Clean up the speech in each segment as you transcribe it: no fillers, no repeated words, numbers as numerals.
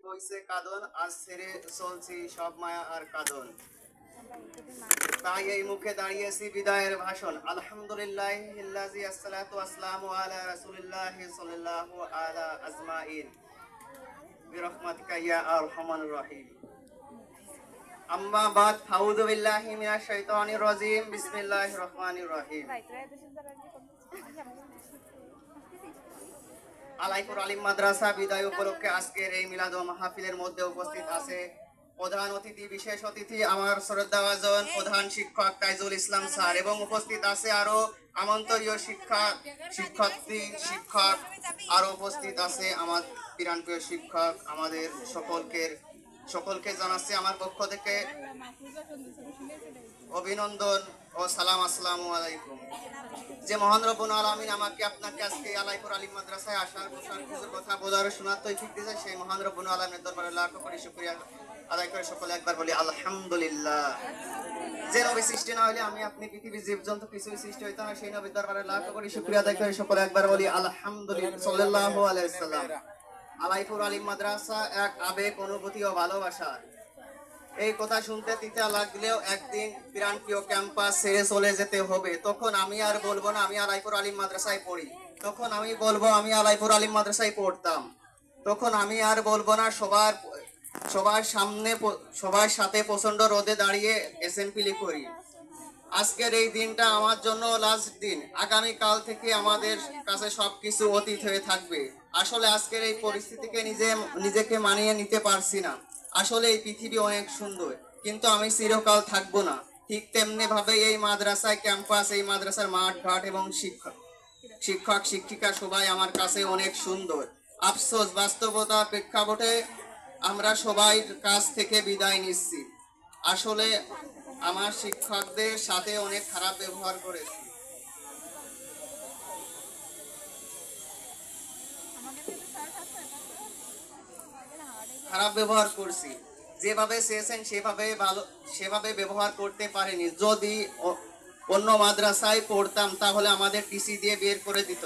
হইছে কাঁদন, আজ ছেড়ে চলছি সব মায়া আর কাঁদন। তাই এই মুখে দাঁড়িয়েছি বিদায়ের ভাষণ। আলহামদুলিল্লাহিল্লাযী আসসালাতু ওয়াসসালামু আলা রাসূলিল্লাহি সাল্লাল্লাহু আলা আজমাইন বিরহমাতিকা ইয়া আরহামানুর রহিম। আম্মা বাদ, আউযু বিল্লাহি মিনাশ শাইতানির রাজীম। বিসমিল্লাহির রহমানির রহিম। আলাইপুর আলিম মাদ্রাসা বিদায় উপলক্ষে আজকের এই মিলাদ ও মাহফিলের মধ্যে উপস্থিত আছে প্রধান অতিথি, বিশেষ অতিথি আমার শ্রদ্ধাভাজন প্রধান শিক্ষক তাইজুল ইসলাম স্যার, এবং উপস্থিত আছে আরো আমন্ত্রণীয় শিক্ষক আরো উপস্থিত আছে আমার প্রাণপ্রিয় শিক্ষক। আমাদের সকলকে জানাচ্ছি আমার পক্ষ থেকে অভিনন্দন ও সালাম। আসসালামু আলাইকুম। যে মহান রব্বুল আলামিন আমাকে আপনাকে আজকে আলাইপুর আলিম মাদ্রাসায় আসার কথা বলার শোনার তৌফিক দিয়েছে, সেই মহান রব্বুল আলামিনের দরবারে লাখ কোটি শুকরিয়া আদায় করে সকলে একবার বলি আলহামদুলিল্লাহ। যে নবী সৃষ্টি না হলে আমি আপনি পৃথিবীর জীবজন্তু কিছুই সৃষ্টি হইতো না, সেই নবীর দরবারে লাখ কোটি শুকরিয়া আদায় করে সকলে একবার বলি আলহামদুলিল্লাহ সাল্লাল্লাহু আলাইহি সাল্লাম। আলাইপুর আলিম মাদ্রাসা এক আবেগ, অনুভূতি ও ভালোবাসা। এই কথা শুনতে তিতা লাগলেও একদিন প্রাণপ্রিয় ক্যাম্পাস ছেড়ে চলে যেতে হবে। তখন আমি আর বলবো না আমি আলাইপুর আলিম মাদ্রাসায় পড়ি, তখন আমি বলবো আমি আলাইপুর আলিম মাদ্রাসায় পড়তাম। তখন আমি আর বলবো না সবার সাথে প্রচন্ড রোদে দাঁড়িয়ে এসএমপিলি করি। আজকের এই দিনটা আমার জন্য লাস্ট দিন। আগামী কাল থেকে আমাদের কাছে সবকিছু অতীত হয়ে থাকবে। আসলে আজকের এই পরিস্থিতিকে নিজেকে মানিয়ে নিতে পারছি না। আসলে এই পৃথিবী অনেক সুন্দর, কিন্তু আমি চিরকাল থাকবো না। ঠিক তেমনি ভাবে এই মাদ্রাসায় ক্যাম্পাস, এই মাদ্রাসার মাঠ ঘাট এবং শিক্ষক শিক্ষিকা সবাই আমার কাছে অনেক সুন্দর। আফসোস, বাস্তবতা প্রেক্ষাপটে আমরা সবাই কাছ থেকে বিদায় নিচ্ছি। আসলে আমার শিক্ষকদের সাথে অনেক খারাপ ব্যবহার করেছি, করছি। যেভাবে চেয়েছেন সেভাবে ব্যবহার করতে পারিনি। যদি অন্য মাদ্রাসায় পড়তাম তাহলে আমাদের টিসি দিয়ে বের করে দিত।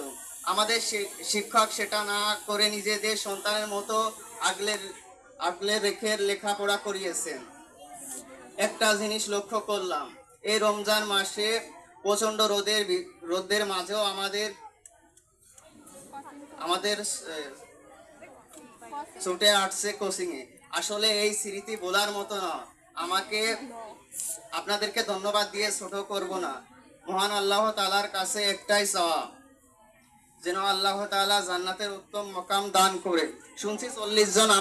আমাদের শিক্ষক সেটা না করে নিজেদের সন্তানের মতো আগলে রেখে লেখাপড়া করিয়েছেন। একটা জিনিস লক্ষ্য করলাম, এই রমজান মাসে প্রচন্ড রোদের মাঝেও আমাদের ছুটে আসছে কোচিং এ। আসলে এই স্মৃতি বলার মতো না। আপনাদেরকে ধন্যবাদ দিয়ে ছোট করব না। মহান আল্লাহ তাআলার কাছে একটাই চাওয়া, যেন আল্লাহ তাআলা জান্নাতের উত্তম মাকাম দান করে। শুনছি 40 জন